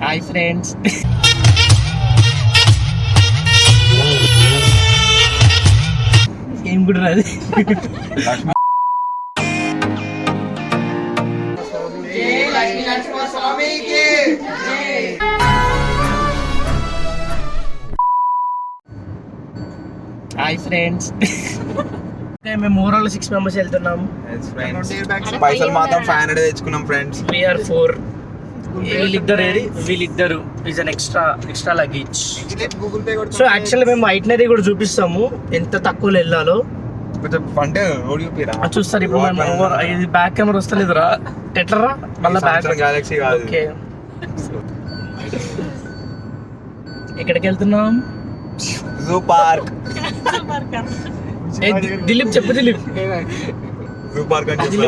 Hi friends, ఏం కూడా రాదు. హాయ్ ఫ్రెండ్స్, మేము ఓవరాల్ 6 మెంబర్స్ వెళ్తున్నాం. పైసలు మాత్రం 500 తెచ్చుకున్నాం ఫ్రెండ్స్. వీఆర్ 4. వీళ్ళిద్దరు is an extra luggage. So actually మేము ఐటినరీ కూడా చూపిస్తాము ఎంత తక్కువలో వెళ్ళాలో. అంటే చూస్తారు ఇప్పుడు మేము. ఇది బ్యాక్ కెమెరా వస్తలేదురా, ఎట్లరా మళ్ళీ బ్యాక్ గెలాక్సీ కాదు. ఓకే, ఎక్కడికి వెళ్తున్నాం? Zoo park. దిలీప్ చెప్పు. దిలీప్ జూ పార్క్ అని చెప్పి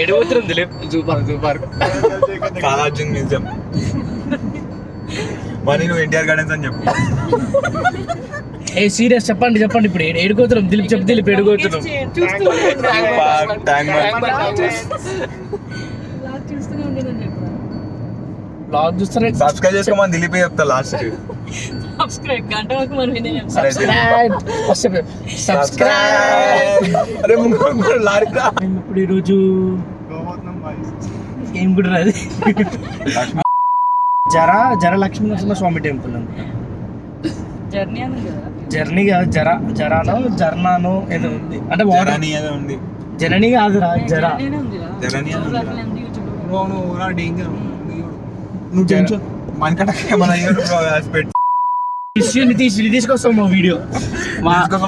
ఎడిపోతున్నాం. దిలీప్ జూ పార్క్ కాలార్జున్ మ్యూజియం. మరి నువ్వు ఎన్టీఆర్ గార్డెన్స్ అని చెప్పు. ఏ సీరియస్ చెప్పండి ఇప్పుడు ఎడుకోతున్నాం. దిలీప్ చెప్పు. దిలీప్ ఎడుకోతున్నాం. బ్లాగ్ చూస్తారా? సబ్స్క్రైబ్ చేసుకోమని దిలీప్ చెప్తా లాస్ట్. ఇప్పుడు ఈరోజు ఏం కూడా రాదు. జర లక్ష్మీ నరసింహస్వామి టెంపుల్ జర్నీ కాదు, జర్నానో ఏదో ఉంది. అంటే ఉంది. జననీ కాదురా, తీసుకొస్తాం మా వీడియో.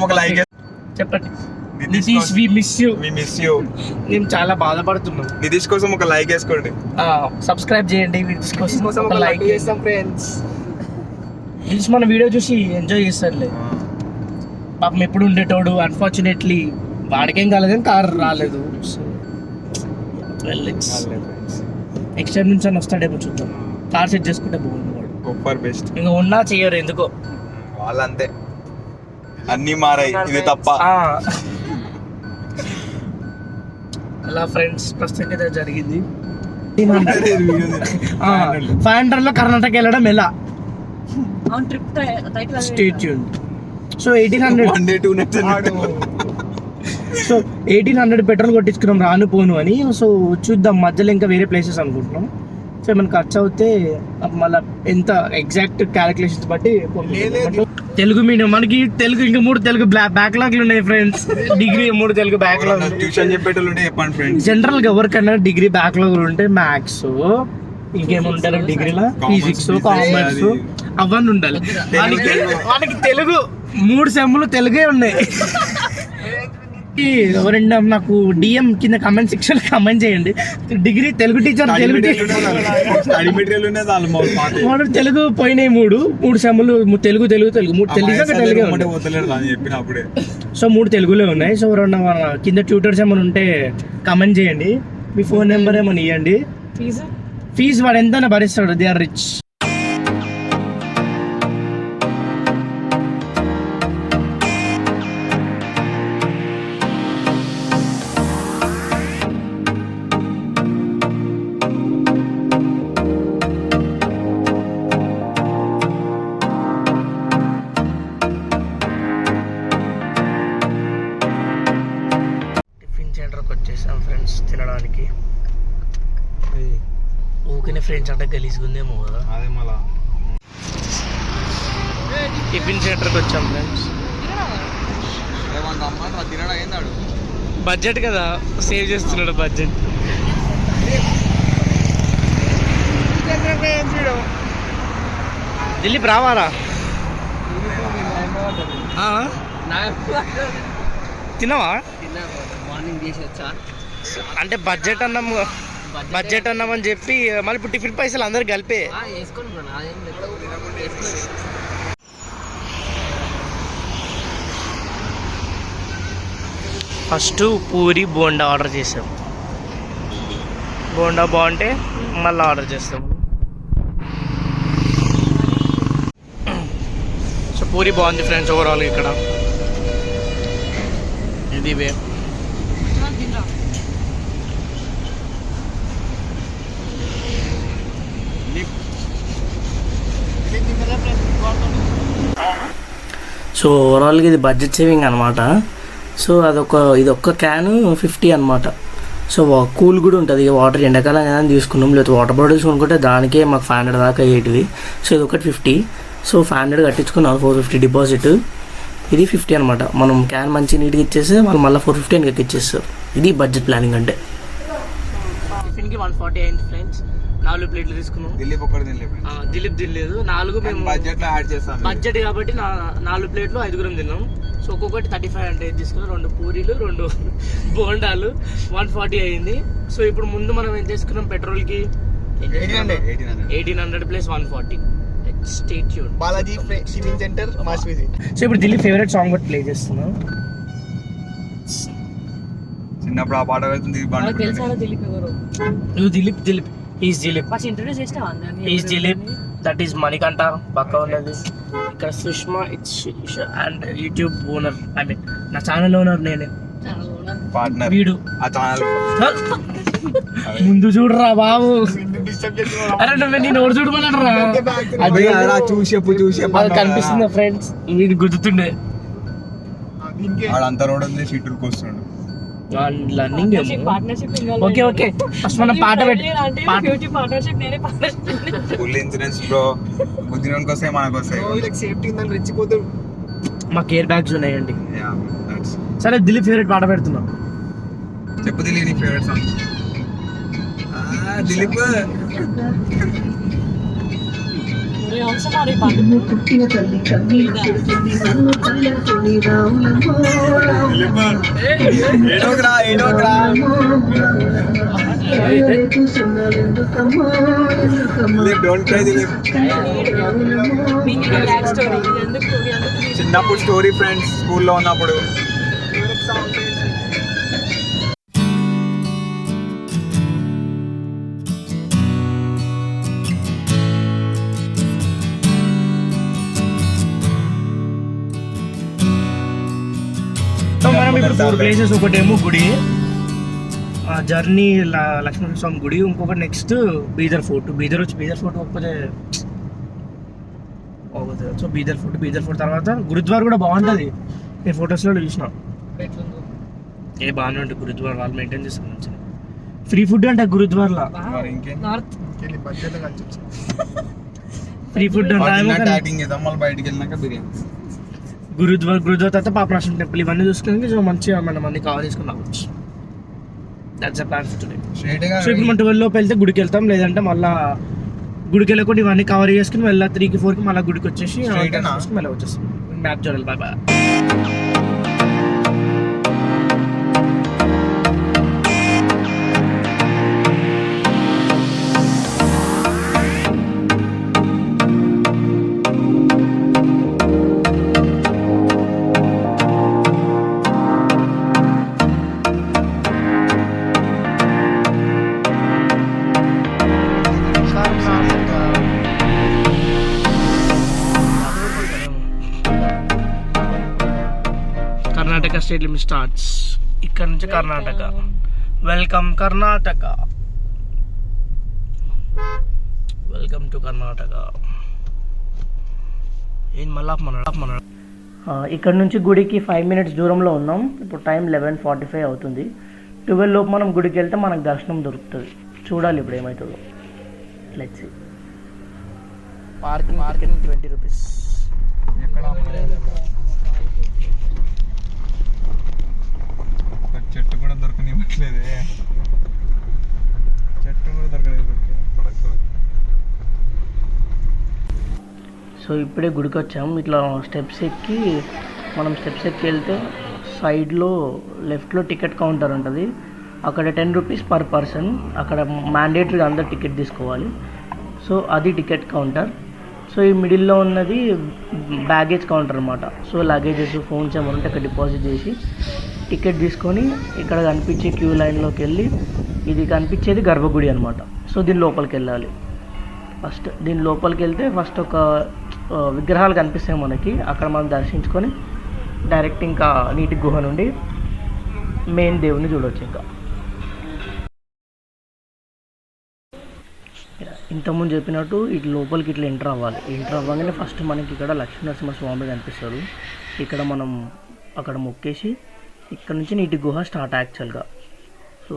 ఒక లైక్ చెప్పండి. Nitish, we miss you. మేము చాలా బాధపడుతున్నాం. నితీష్ కోసం ఒక లైక్ వేసుకోండి. సబ్స్క్రైబ్ చేయండి. నితీష్ కోసం ఒక లైక్ చేస్తాం ఫ్రెండ్స్. నితీష్ మన వీడియో చూసి ఎంజాయ్ చేస్తారులే. పాపం ఎప్పుడు ఉండేటోడు. అన్ఫార్చునేట్లీ వాడికేం కాలేదు, కానీ కార్ రాలేదు. నెక్స్ట్ టైం నుంచి అని వస్తాడేమో చూద్దాం. కార్ సెట్ చేసుకుంటే బాగుంది. Super best. ఇంకా ఉన్నా చెయ్యరు ఎందుకో వాళ్ళంతే. అన్నీ మారాయి, ఇది తప్ప. అలా ఫ్రెండ్స్ ప్రస్తుతం అయితే జరిగింది. 500 లో కర్ణాటక వెళ్ళడం ఎలా? Stay tune. సో 1800 పెట్రోల్ కొట్టించుకున్నాం రాను పోను అని. సో చూద్దాం, మధ్యలో ఇంకా వేరే ప్లేసెస్ అనుకుంటున్నాం. సో ఏమైనా ఖర్చు అవుతే మళ్ళీ ఎంత ఎగ్జాక్ట్ క్యాలిక్యులేషన్స్ బట్టి. తెలుగు మీడియం మనకి తెలుగు ఇంకా 3 తెలుగు బ్యాక్లాగ్లు ఉన్నాయి friends. Degree 3 Telugu backlog. Tuition చెప్పేటోళ్ళు ఉంటే చెప్పండి ఫ్రెండ్స్. జనరల్ గా ఎవరికైనా డిగ్రీ బ్యాక్లాగ్లు ఉంటే మ్యాథ్స్, ఇంకేముంటారు డిగ్రీలో ఫిజిక్స్, కామర్స్ అవన్నీ ఉండాలి. మనకి తెలుగు 3 సెమ్లు తెలుగే ఉన్నాయి. ఎవరండి నాకు డిఎం కింద కమెంట్ సెక్షన్ కమెంట్ చేయండి. డిగ్రీ తెలుగు టీచర్, తెలుగు పోయినాయి 3 సెమ్లు. తెలుగు 3 సో 3 తెలుగులో ఉన్నాయి. సో ఎవరన్నా కింద ట్యూటర్స్ ఏమైనా ఉంటే కమెంట్ చేయండి. మీ ఫోన్ నెంబర్ ఏమైనా ఇవ్వండి. ఫీజు వాడు ఎంత భరిస్తాడు. They are rich. వచ్చేసాం ఫ్రెండ్స్ తినడానికి. ఊకనే ఫ్రెండ్స్ అంటే గలీజ్గుందేమో కదా. అదే మళ్ళా టిఫిన్ సెంటర్కి వచ్చాం ఫ్రెండ్స్. బడ్జెట్ కదా, సేవ్ చేస్తున్నాడు బడ్జెట్. దిలీప్ రావాలా? తినవా? అంటే బడ్జెట్ అన్నామని చెప్పి మళ్ళీ ఇప్పుడు టిఫిన్ పైసలు అందరు కలిపే. ఫస్ట్ పూరి బోండా ఆర్డర్ చేసాం. బోండా బాగుంటే మళ్ళీ ఆర్డర్ చేస్తాం. సో పూరి బాగుంది ఫ్రెండ్స్ ఓవరాల్. ఇక్కడ ఇది వే సో ఓవరాల్గా ఇది బడ్జెట్ సేవింగ్ అనమాట. సో ఇదొక్క క్యాన్ 50 అనమాట. సో కూల్ కూడా ఉంటుంది. వాటర్ ఎండాకాలం ఏదైనా తీసుకున్నాం, లేకపోతే వాటర్ బాటిల్స్ కొనుక్కుంటే దానికే మాకు 500 దాకా అయ్యేటివి. సో ఇది ఒకటి 50. So 500 కట్టించుకున్నాం, 450 deposit. ఇది 50 అనమాట. మనం క్యాన్ మంచి నీట్గా ఇచ్చేస్తే వాళ్ళు మళ్ళీ 450 అని ఇచ్చేస్తారు. ఇది బడ్జెట్ ప్లానింగ్ అంటే. టిఫిన్కి 140 అయింది ఫ్రెండ్స్. 4 ప్లేట్లు తీసుకున్నాం. దిలీప్ ఒక్కడు దిలీప్ తినలేదు. 4 మేము బడ్జెట్ లో యాడ్ చేస్తాం. బడ్జెట్ కాబట్టి 4 ప్లేట్లు 5 తిన్నాం. సో ఒక్కొక్కటి 35 అంటే తీసుకున్నాం. 2 పూరీలు 2 బోండాలు 140 అయింది. సో ఇప్పుడు ముందు మనం ఏం చేసుకున్నాం, పెట్రోల్కి 1800 plus 140. Stay tune. Balaji tiffin centre మాస్విజి. సో ఇప్పుడు దిలీప్ ఫేవరెట్ సాంగ్ కూడా ప్లే చేస్తున్నాం. చిన్నప్పుడు ఆ పాట వెళ్తుంది. Dilip is Dilip, that is Manikanta పక్క ఉన్నది. ఇక్కడ Sushma it's and YouTube owner, I mean నా ఛానల్ ఓనర్ నేనే. పార్ట్నర్ వీడు ఆ ఛానల్. ముందు చూడరా బాబు. అరే నువ్వు నేను ఎవరు చూడమన్నారా? చూసే కనిపిస్తుంది ఫ్రెండ్స్. వీడు గుర్తుండే అంత రోడ్ ఉంది, షీటులకు వస్తున్నాడు. Learning okay okay. ఫస్ట్ మనం పాట ఫుల్ ఇన్సూరెన్స్ బ్రో. బుద్ధిలోనికి వస్తాయి, మనకు వస్తాయి. సేఫ్టీ ఉందని రెచ్చిపోతాడు. మాకు ఎయిర్ బ్యాగ్స్ ఉన్నాయండి. సరే దిలీప్ ఫేవరెట్ పాట పెడుతున్నాం. చెప్పు దిలీప్ నీ ఫేవరెట్ సాంగ్. దిలీప్ చిన్నప్పుడు స్టోరీ ఫ్రెండ్స్ స్కూల్లో ఉన్నప్పుడు. మనం ఇప్పుడు 4 ప్లేసెస్. ఒకటేమో గుడి, జర్నీ లక్ష్మణ స్వామి గుడి. ఇంకొకటి next Bidar fort. Bidar fort ఒక్కటే. సో బీదర్ ఫోర్ట్ తర్వాత గురుద్వార్ కూడా బాగుంటుంది. నేను ఫొటోస్లో చూసిన. బాగానే ఉంటుంది గురుద్వార్. వాళ్ళు మెయింటైన్ చేస్తారు మంచిగా. ఫ్రీ ఫుడ్ అంటే గురుద్వార్లో ఫ్రీ ఫుడ్ బయటికి వెళ్ళినాక బిర్యానీ. గురుద్వార్ తర్వాత పాపనాశం టెంపుల్. ఇవన్నీ చూసుకుని సో మంచిగా మనం అన్ని కవర్ చేసుకుని రావచ్చు. That's the plan for today. So ఇప్పుడు మనం 12 లోపు వెళ్తే గుడికి వెళ్తాం, లేదంటే మళ్ళీ గుడికి వెళ్ళకుండా ఇవన్నీ కవర్ చేసుకుని మళ్ళీ 3కి 4కి మళ్ళీ గుడికి వచ్చేసి మళ్ళీ వచ్చేస్తాం. మ్యాప్ చూడాలి. Bye bye. Karnataka state limit starts ఇక్కడ నుంచి. Karnataka. Welcome Karnataka. Welcome to Karnataka. ఏం మళ్ళా మన ఇక్కడ నుంచి గుడికి 5 minutes దూరంలో ఉన్నాం. ఇప్పుడు టైం 11:45 అవుతుంది. 12 లోపు మనం గుడికి వెళ్తే మనకు దర్శనం దొరుకుతుంది. చూడాలి ఇప్పుడు ఏమవుతుందో. Let's see. Parking 20 rupees. చెట్టు కూడా దొరకనివ్వట్లేదే. సో ఇప్పుడే గుడికి వచ్చాము. ఇట్లా స్టెప్స్ ఎక్కి వెళ్తే సైడ్లో లెఫ్ట్లో టికెట్ కౌంటర్ ఉంటుంది. అక్కడ 10 రూపీస్ పర్ పర్సన్. అక్కడ మ్యాండేటరీగా అందరు టికెట్ తీసుకోవాలి. సో అది టికెట్ కౌంటర్. సో ఈ మిడిల్లో ఉన్నది బ్యాగేజ్ కౌంటర్ అనమాట. సో లగేజెస్, ఫోన్స్ ఏమైనా ఉంటే అక్కడ డిపాజిట్ చేసి టికెట్ తీసుకొని ఇక్కడ కనిపించే క్యూ లైన్లోకి వెళ్ళి, ఇది కనిపించేది గర్భగుడి అనమాట. సో దీని లోపలికి వెళ్ళాలి. దీని లోపలికి వెళ్తే ఫస్ట్ ఒక విగ్రహాలు కనిపిస్తాయి మనకి. అక్కడ మనం దర్శించుకొని డైరెక్ట్ ఇంకా నీటి గుహ నుండి మెయిన్ దేవుని చూడవచ్చు. ఇంకా ఇంతకుముందు చెప్పినట్టు ఇటు లోపలికి ఇట్లా ఎంటర్ అవ్వాలి. ఎంటర్ అవ్వగానే ఫస్ట్ మనకి ఇక్కడ లక్ష్మీనరసింహస్వామి కనిపిస్తారు. ఇక్కడ మనం అక్కడ మొక్కేసి ఇక్కడ నుంచి నీటి గుహ స్టార్ట్ యాక్చువల్గా. సో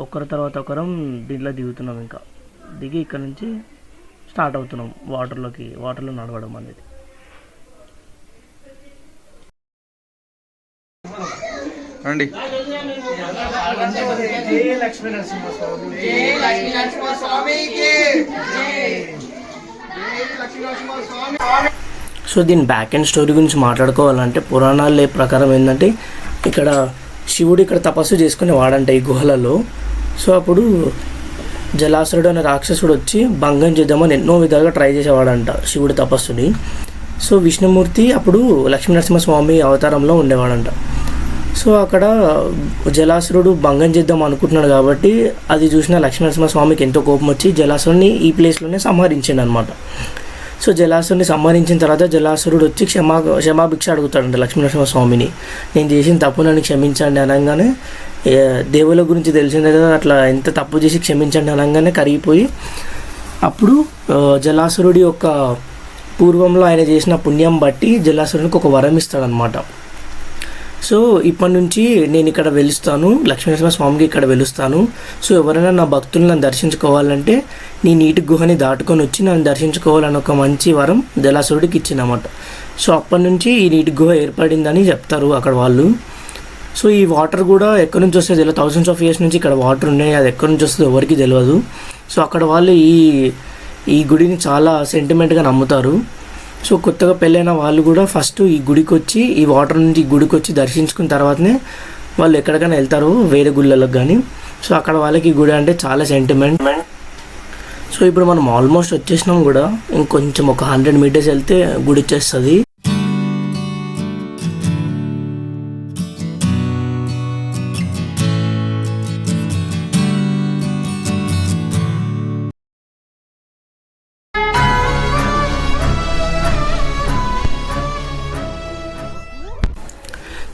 ఒకరి తర్వాత ఒకరం దీంట్లో దిగుతున్నాం. ఇంకా దిగి ఇక్కడ నుంచి స్టార్ట్ అవుతున్నాం వాటర్లో నడవడం అనేది. రండి. సో దీని బ్యాక్ అండ్ స్టోరీ గురించి మాట్లాడుకోవాలంటే పురాణాల ప్రకారం ఏంటంటే ఇక్కడ శివుడు ఇక్కడ తపస్సు చేసుకుని వాడంట ఈ గుహలలో. సో అప్పుడు జలాసురుడు అనే రాక్షసుడు వచ్చి భంగం చేద్దామని ఎన్నో విధాలుగా ట్రై చేసేవాడంట శివుడి తపస్సుని. సో విష్ణుమూర్తి అప్పుడు లక్ష్మీనరసింహస్వామి అవతారంలో ఉండేవాడంట. సో అక్కడ జలాసురుడు భంగం చేద్దాం అనుకుంటున్నాడు కాబట్టి అది చూసిన లక్ష్మీనరసింహస్వామికి ఎంతో కోపం వచ్చి జలాసురుడిని ఈ ప్లేస్లోనే సంహరించిండు అనమాట. సో జలాసురుడిని సంహరించిన తర్వాత జలాసురుడు వచ్చి క్షమాభిక్ష అడుగుతాడంట లక్ష్మీనరసింహస్వామిని. నేను చేసిన తప్పు నన్ను క్షమించండి అనగానే దేవుల గురించి తెలిసిందే కదా, అట్లా ఎంత తప్పు చేసి క్షమించండి అనగానే కరిగిపోయి అప్పుడు జలాసురుడి యొక్క పూర్వంలో ఆయన చేసిన పుణ్యం బట్టి జలాసురుడికి ఒక వరం ఇస్తాడనమాట. సో ఇప్పటి నుంచి నేను ఇక్కడ వెలుస్తాను, లక్ష్మీనరసింహస్వామికి ఇక్కడ వెలుస్తాను. సో ఎవరైనా నా భక్తులు నన్ను దర్శించుకోవాలంటే నీ నీటి గుహని దాటుకొని వచ్చి నన్ను దర్శించుకోవాలని ఒక మంచి వరం జలాసురుడికి ఇచ్చిందన్నమాట. సో అప్పటి నుంచి ఈ నీటి గుహ ఏర్పడిందని చెప్తారు అక్కడ వాళ్ళు. సో ఈ వాటర్ కూడా ఎక్కడి నుంచి వస్తుందో తెలియదు. థౌసండ్స్ ఆఫ్ ఇయర్స్ నుంచి ఇక్కడ వాటర్ ఉన్నాయి, అది ఎక్కడి నుంచి వస్తుందో ఎవరికి తెలియదు. సో అక్కడ వాళ్ళు ఈ గుడిని చాలా సెంటిమెంట్గా నమ్ముతారు. సో కొత్తగా పెళ్ళైన వాళ్ళు కూడా ఫస్ట్ ఈ గుడికి వచ్చి ఈ వాటర్ నుంచి ఈ గుడికి వచ్చి దర్శించుకున్న తర్వాతనే వాళ్ళు ఎక్కడికైనా వెళ్తారు వేరే గుళ్ళలకు కానీ. సో అక్కడ వాళ్ళకి ఈ గుడి అంటే చాలా సెంటిమెంట్. సో ఇప్పుడు మనం ఆల్మోస్ట్ వచ్చేసినాం కూడా, ఇంకొంచెం ఒక 100 మీటర్స్ వెళ్తే గుడి వచ్చేస్తుంది.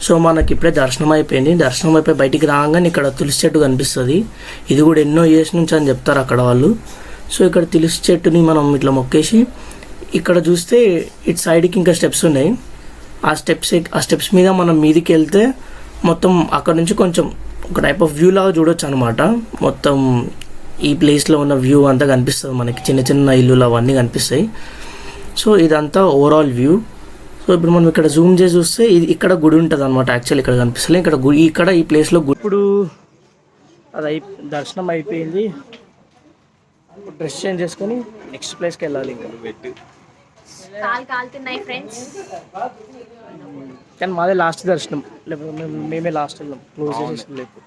సో మనకి ఇప్పుడే దర్శనం అయిపోయింది. దర్శనం అయిపోయి బయటికి రాగానే ఇక్కడ తులసి చెట్టు కనిపిస్తుంది. ఇది కూడా ఎన్నో ఇయర్స్ నుంచి అని చెప్తారు అక్కడ వాళ్ళు. సో ఇక్కడ తులసి చెట్టుని మనం ఇట్లా మొక్కేసి ఇక్కడ చూస్తే ఇటు సైడ్కి ఇంకా స్టెప్స్ ఉన్నాయి. ఆ స్టెప్స్ మీద మనం మీదికి వెళ్తే మొత్తం అక్కడ నుంచి కొంచెం ఒక టైప్ ఆఫ్ వ్యూ లాగా చూడొచ్చు అనమాట. మొత్తం ఈ ప్లేస్లో ఉన్న వ్యూ అంతా కనిపిస్తుంది మనకి, చిన్న చిన్న ఇల్లులు అవన్నీ కనిపిస్తాయి. సో ఇదంతా ఓవరాల్ వ్యూ. సో ఇప్పుడు మనం ఇక్కడ జూమ్ చేసి చూస్తే ఇక్కడ గుడి ఉంటుంది అనమాట. యాక్చువల్లీ ఇక్కడ కనిపిస్తుంది ఇక్కడ ఈ ప్లేస్లో గుడి. ఇప్పుడు అది దర్శనం అయిపోయింది. డ్రెస్ చేంజ్ చేసుకొని నెక్స్ట్ ప్లేస్కి వెళ్ళాలి. ఇంకా కానీ మాదే లాస్ట్ దర్శనం, లేకపోతే మేమే లాస్ట్ వెళ్ళాం. క్లోజ్ చేసి లేకపోతే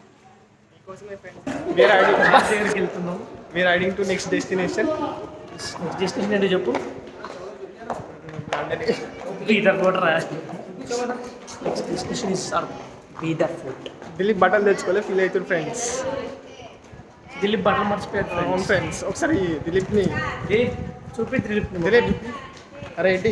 We are riding to next destination. Destination ఏంటో చెప్పు. బీదర్ ఫోర్ట్ రా. Next destination is Bidar fort. Dilip బట్టలు తెచ్చుకోలే, ఫీల్ అవుతారు ఫ్రెండ్స్. దిలీప్ బట్టలు మర్చిపోయారు అవును ఫ్రెండ్స్. ఒకసారి దిలీప్ని చూపి దిలీప్. అరే ఏంటి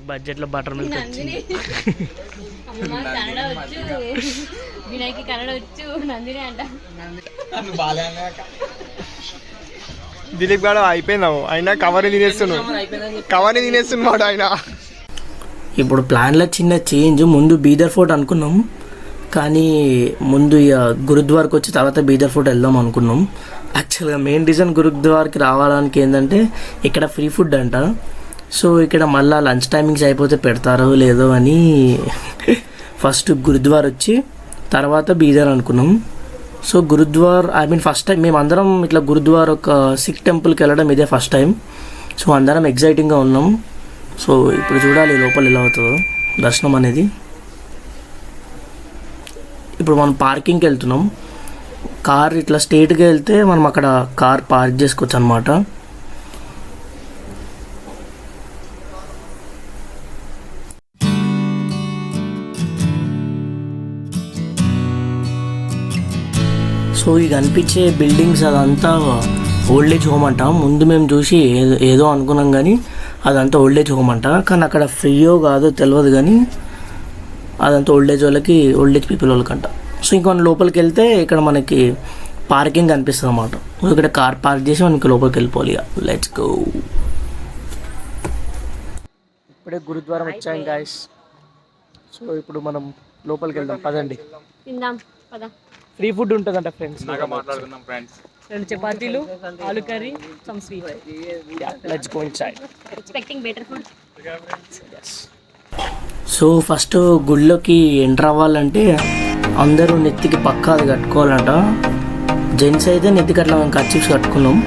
బడ్జెట్లో బటర్ మిల్క్ వచ్చింది. వినాయకి కన్నడ వచ్చు, నందిని అంట. దిలీప్ గారు అయిపోయినావు, అయినా కవర్ని తినేస్తున్నాడు ఆయన. ఇప్పుడు ప్లాన్లో చిన్న చేంజ్. ముందు బీదర్ ఫోర్ట్ అనుకున్నాం, కానీ ముందు ఇక గురుద్వార్కి వచ్చి తర్వాత బీదర్ ఫోర్ట్ వెళ్దాం అనుకున్నాం. యాక్చువల్గా మెయిన్ రీజన్ గురుద్వార్కి రావడానికి ఏంటంటే ఇక్కడ ఫ్రీ ఫుడ్ అంట. సో ఇక్కడ మళ్ళీ లంచ్ టైమింగ్స్ అయిపోతే పెడతారో లేదో అని ఫస్ట్ గురుద్వార్ వచ్చి తర్వాత బీదర్ అనుకున్నాం. సో గురుద్వార్ ఫస్ట్ టైం మేమందరం ఇట్లా గురుద్వార్ ఒక సిక్ టెంపుల్కి వెళ్ళడం ఇదే ఫస్ట్ టైం. సో అందరం ఎగ్జైటింగ్గా ఉన్నాం. సో ఇప్పుడు చూడాలి లోపల ఎలా అవుతుందో దర్శనం అనేది. ఇప్పుడు మనం పార్కింగ్కి వెళ్తున్నాం. కార్ ఇట్లా స్ట్రేట్గా వెళ్తే మనం అక్కడ కార్ పార్క్ చేసుకోవచ్చు అనమాట. సో ఈ కనిపించే బిల్డింగ్స్ అదంతా ఓల్డ్ ఏజ్ హోమ్ అంట. ముందు మేము చూసి ఏదో అనుకున్నాం కానీ అదంతా ఓల్డ్ ఏజ్ హోమ్ అంట. కానీ అక్కడ ఫ్రీయో కాదో తెలియదు కానీ అదంతా ఓల్డ్ ఏజ్ వాళ్ళకి, ఓల్డ్ ఏజ్ పీపుల్ వాళ్ళకంట. సో ఇంకొన్ని లోపలికి వెళ్తే ఇక్కడ మనకి పార్కింగ్ కనిపిస్తుంది అన్నమాట. ఇక్కడ కార్ పార్క్ చేసి మనకి లోపలికి వెళ్ళిపోవాలి. ఇక లెట్స్ గో. ఇప్పుడే గురుద్వారం వచ్చాం గాయస్. సో ఇప్పుడు మనం లోపలికి వెళ్దాం పదండి. తిందాం పద. ఫ్రీ ఫుడ్ ఉంటుందంట ఫ్రెండ్స్. మాట్లాడుతున్నాం ఫ్రెండ్స్. 2 చపాతీలు, ఆలు curry, some sweet. Let's go inside. Expecting better food. So first గుడిలోకి ఎంటర్ అవ్వాలంటే అందరూ నెత్తికి పక్కా అది కట్టుకోవాలంట. జెంట్స్ అయితే నెత్తికి అట్లా మేము కర్చీఫ్స్ కట్టుకున్నాం.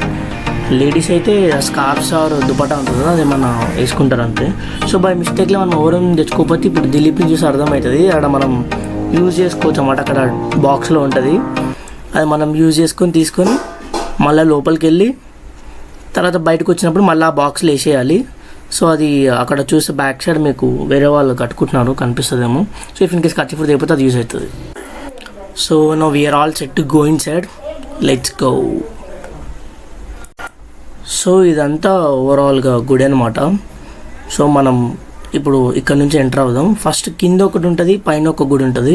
లేడీస్ అయితే స్కార్ఫ్స్ ఆర్ దుపట్టా ఉంటుంది అది మనం వేసుకుంటారు అంతే. సో బై మిస్టేక్లో మనం ఎవరం తెచ్చుకోకపోతే ఇప్పుడు దిలీప్ని చూసి అర్థమవుతుంది. అక్కడ మనం యూజ్ చేసుకోవచ్చు అన్నమాట. అక్కడ బాక్స్లో ఉంటుంది, అది మనం యూజ్ చేసుకొని తీసుకొని మళ్ళీ లోపలికి వెళ్ళి తర్వాత బయటకు వచ్చినప్పుడు మళ్ళీ ఆ బాక్స్లో వేసేయాలి. సో అది అక్కడ చూసి బ్యాక్ సైడ్ మీకు వేరే వాళ్ళు కట్టుకుంటున్నారు కనిపిస్తుందేమో. So if in case kerchief తెగిపోతే అది యూజ్ అవుతుంది. So now we are all set to go inside. Let's go. So ఇదంతా ఓవరాల్గా గుడి అనమాట. సో మనం ఇప్పుడు ఇక్కడ నుంచి ఎంటర్ అవుదాం. ఫస్ట్ కింద ఒకటి ఉంటుంది, పైన ఒక గుడి ఉంటుంది.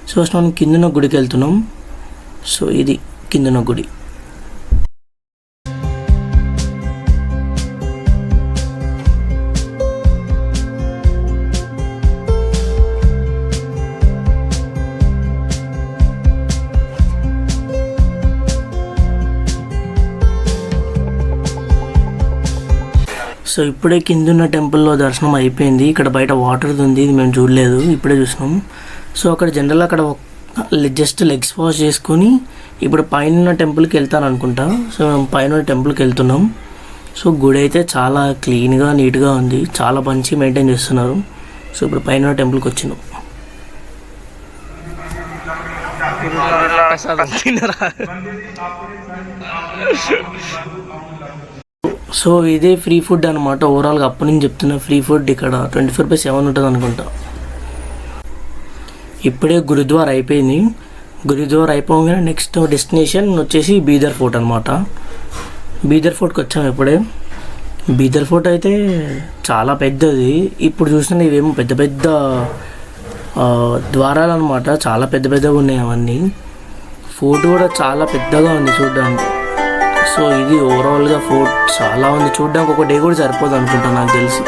సో ఫస్ట్ మనం కిందన గుడికి వెళ్తున్నాం. సో ఇది కిందన గుడి. సో ఇప్పుడే కిందున్న టెంపుల్లో దర్శనం అయిపోయింది. ఇక్కడ బయట వాటర్ ఉంది, ఇది మేము చూడలేదు, ఇప్పుడే చూసినాం. సో అక్కడ జనరల్ అక్కడ జస్ట్ లెగ్స్ వాష్ చేసుకొని ఇప్పుడు పైన టెంపుల్కి వెళ్తాను అనుకుంటా. సో మేము పైన టెంపుల్కి వెళ్తున్నాం. సో గుడి అయితే చాలా క్లీన్గా నీట్గా ఉంది, చాలా మంచి మెయింటైన్ చేస్తున్నారు. సో ఇప్పుడు పైన టెంపుల్కి వచ్చినాం. సో ఇదే ఫ్రీ ఫుడ్ అనమాట. ఓవరాల్గా అప్పటి నుంచి చెప్తున్నా ఫ్రీ ఫుడ్ ఇక్కడ 24/7 ఉంటుంది అనుకుంటా. ఇప్పుడే గురుద్వార అయిపోయింది. గురుద్వార అయిపోగానే నెక్స్ట్ డెస్టినేషన్ వచ్చేసి బీదర్ ఫోర్ట్ అనమాట. బీదర్ ఫోర్ట్కి వచ్చాము ఇప్పుడే. బీదర్ ఫోర్ట్ అయితే చాలా పెద్దది. ఇప్పుడు చూసిన ఇవేమో పెద్ద పెద్ద ద్వారాలు అనమాట, చాలా పెద్ద పెద్దగా ఉన్నాయి అవన్నీ. ఫోర్ట్ కూడా చాలా పెద్దగా ఉంది చూడడానికి. సో ఇది ఓవరాల్గా ఫోర్ట్ చాలా ఉంది చూడడానికి. ఒక డే కూడా సరిపోదు అనుకుంటా నాకు తెలిసి.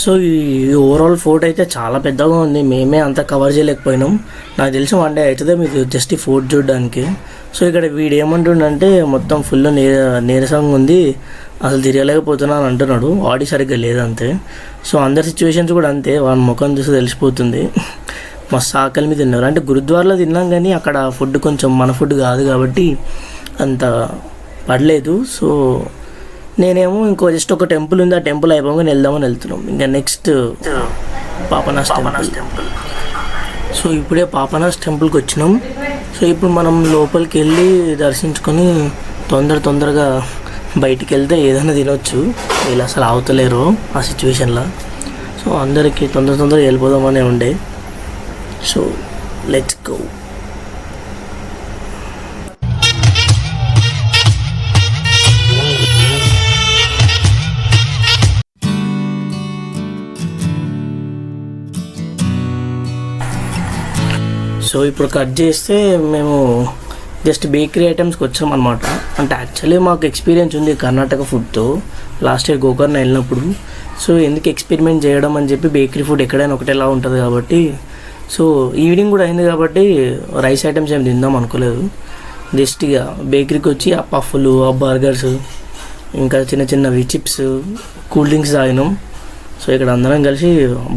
సో ఈ ఓవరాల్ ఫోర్ట్ అయితే చాలా పెద్దగా ఉంది. మేమే అంతా కవర్ చేయలేకపోయినాం. నాకు తెలిసి 1 డే అవుతుంది మీకు జస్ట్ ఈ ఫోర్ట్ చూడడానికి. సో ఇక్కడ వీడు ఏమంటుండంటే మొత్తం ఫుల్ నీరసంగా ఉంది, అసలు తిరగలేకపోతున్నాను అంటున్నాడు. ఆడి సరిగ్గా లేదంతే. సో అందరి సిచ్యువేషన్స్ కూడా అంతే, వాళ్ళ ముఖం చూసి తెలిసిపోతుంది. మస్తు ఆకలి మీద తిన్నారు. అంటే గురుద్వారలో తిన్నాం కానీ అక్కడ ఫుడ్ కొంచెం మన ఫుడ్ కాదు కాబట్టి అంత పడలేదు. సో నేనేమో ఇంకో జస్ట్ ఒక టెంపుల్ ఉంది, ఆ టెంపుల్ అయిపోగానే వెళ్దామని వెళ్తున్నాం. ఇంకా నెక్స్ట్ పాపనాస్ టెంపుల్. సో ఇప్పుడే పాపనాస్ టెంపుల్కి వచ్చినాం. సో ఇప్పుడు మనం లోపలికి వెళ్ళి దర్శించుకొని తొందరగా బయటికి వెళ్తే ఏదైనా తినొచ్చు. వీళ్ళు అసలు ఆగుతలేరు ఆ సిచ్యువేషన్లో. సో అందరికీ తొందరగా వెళ్ళిపోదామనే ఉండే. So let's go. సో ఇప్పుడు కట్ చేస్తే మేము జస్ట్ బేకరీ ఐటమ్స్కి వచ్చామన్నమాట. అంటే యాక్చువల్లీ మాకు ఎక్స్పీరియన్స్ ఉంది కర్ణాటక ఫుడ్తో, లాస్ట్ ఇయర్ గోకర్ణ వెళ్ళినప్పుడు. సో ఎందుకు ఎక్స్పెరిమెంట్ చేయడం అని చెప్పి బేకరీ ఫుడ్ ఎక్కడైనా ఒకటేలా ఉంటుంది కాబట్టి. సో ఈవినింగ్ కూడా అయింది కాబట్టి రైస్ ఐటమ్స్ ఏమి తిందాం అనుకోలేదు. జస్ట్ ఇక బేకరీకి వచ్చి ఆ పఫ్లు, ఆ బర్గర్స్, ఇంకా చిన్న చిన్నవి చిప్స్, కూల్ డ్రింక్స్ తాగినాం. సో ఇక్కడ అందరం కలిసి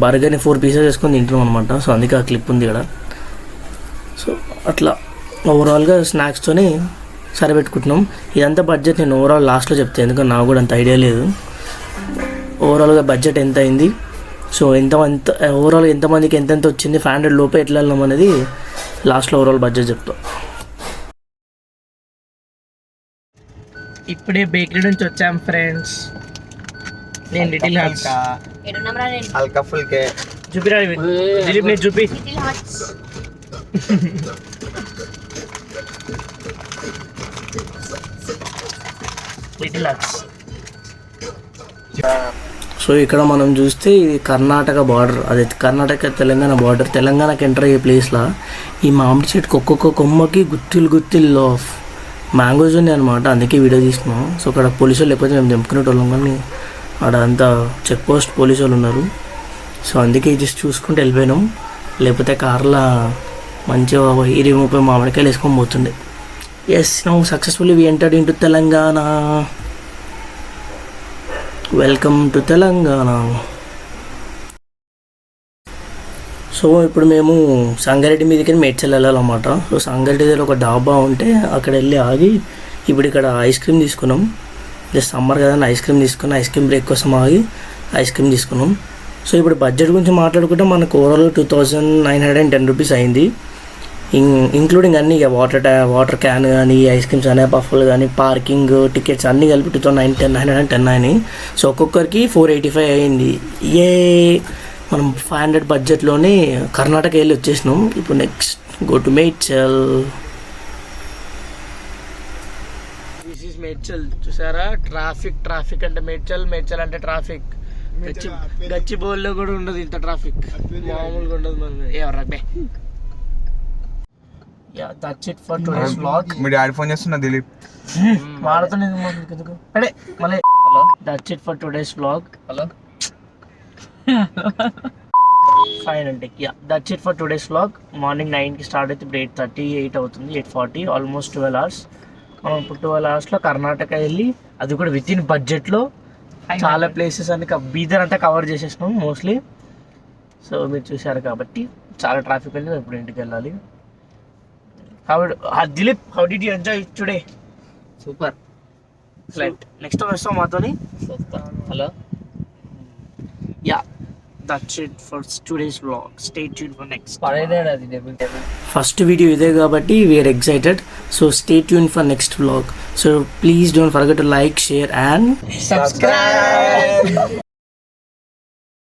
బర్గర్ని 4 పీసెస్ వేసుకొని తింటున్నాం అనమాట. సో అందుకే ఆ క్లిప్ ఉంది ఇక్కడ. సో అట్లా ఓవరాల్గా స్నాక్స్తోనే సరిపెట్టుకుంటున్నాం. ఇదంతా బడ్జెట్ నేను ఓవరాల్ లాస్ట్లో చెప్తాను, ఎందుకంటే నాకు కూడా అంత ఐడియా లేదు. ఓవరాల్గా బడ్జెట్ ఎంత అయింది, సో ఓవరాల్ ఎంతమందికి ఎంతెంత వచ్చింది, 500 లోపే ఎట్లా వెళ్ళాం అనేది లాస్ట్లో ఓవరాల్ బడ్జెట్ చెప్తాం. ఇప్పుడే బేకరీ నుంచి వచ్చాం ఫ్రెండ్స్. నేను లిటిల్ హార్ట్స్ ఎడున్నాంరా నేను హల్కా ఫుల్కే చూపిరా దిలీప్, నేను చూపి. Little hearts little hearts. So ఇక్కడ మనం చూస్తే ఇది కర్ణాటక బార్డర్, అదే కర్ణాటక తెలంగాణ బార్డర్. తెలంగాణకి ఎంటర్ అయ్యే ప్లేస్లో ఈ మామిడి చెట్టుకు ఒక్కొక్క కొమ్మకి గుత్తిళ్ళు ఆఫ్ మ్యాంగోస్ ఉన్నాయి అనమాట. అందుకే వీడియో తీసుకున్నాం. సో అక్కడ పోలీసు వాళ్ళు లేకపోతే మేము తెంపుకునేటోళ్ళం, కానీ అక్కడ అంతా చెక్ పోస్ట్ పోలీసు వాళ్ళు ఉన్నారు. సో అందుకే జస్ట్ చూసుకుంటూ వెళ్ళిపోయినాం, లేకపోతే కార్లో మంచిగా 20-30 మామిడికాయలు వేసుకొని పోతుండే. Yes, now successfully we entered in to Telangana. Welcome to Telangana. So ఇప్పుడు మేము సంగారెడ్డి మీదకి మేడ్చల్ వెళ్ళాలన్నమాట. సో సంగారెడ్డి దగ్గర ఒక డాబా ఉంటే అక్కడ వెళ్ళి ఆగి ఇప్పుడు ఇక్కడ ఐస్ క్రీమ్ తీసుకున్నాం. జస్ట్ సమ్మర్ కదా, ఐస్ క్రీమ్ తీసుకున్నాం. ఐస్ క్రీమ్ బ్రేక్ కోసం ఆగి ఐస్ క్రీమ్ తీసుకున్నాం. సో ఇప్పుడు బడ్జెట్ గురించి మాట్లాడుకుంటే మనకు ఓవరాల్ 2910 రూపీస్ అయింది, ఇంక్లూడింగ్ అన్నీ ఇక వాటర్ క్యాన్ కానీ, ఐస్ క్రీమ్స్ కానీ, పఫ్లు కానీ, పార్కింగ్ టికెట్స్ అన్నీ కలిపి 2910 అయినాయి. సో ఒక్కొక్కరికి 485 అయింది. మనం 500 బడ్జెట్లోనే కర్ణాటక వెళ్ళి వచ్చేసినాం. ఇప్పుడు next go to Medchal. This is Medchal. చూసారా, ట్రాఫిక్ అంటే మేడ్చల్ అంటే ట్రాఫిక్. గచ్చిబౌలిలో కూడా ఉండదు ఇంత ట్రాఫిక్, మామూలుగా ఉండదు. మన ఎవరా బే. Yeah, that's it for today's vlog. Me daddy phone చేస్తున్నా దిలీప్. మారుతుంది అడే మళ్ళీ. That's it for today's vlog. Hello. Fine and yeah, that's it for today's vlog. Morning 9 కి స్టార్ట్ అయితే ఇప్పుడు 8:38 అవుతుంది, 8:40, ఆల్మోస్ట్ 12 hours. మనం ఇప్పుడు 12 hours కర్ణాటక వెళ్ళి, అది కూడా విత్ ఇన్ బడ్జెట్లో చాలా ప్లేసెస్ అన్ని బీదర్ అంతా కవర్ చేసేసినాం మోస్ట్లీ. సో మీరు చూసారు కాబట్టి చాలా ట్రాఫిక్ వెళ్ళి ఇప్పుడు ఇంటికి వెళ్ళాలి. Dilip, how did you enjoy today? Super. Next time వస్తాం మాతోని. Hello. Yeah, that's it for today's vlog. Stay tuned for next. First video ఇదే కాబట్టి we are excited. So stay tuned for next vlog. So please don't forget to like, share and Subscribe.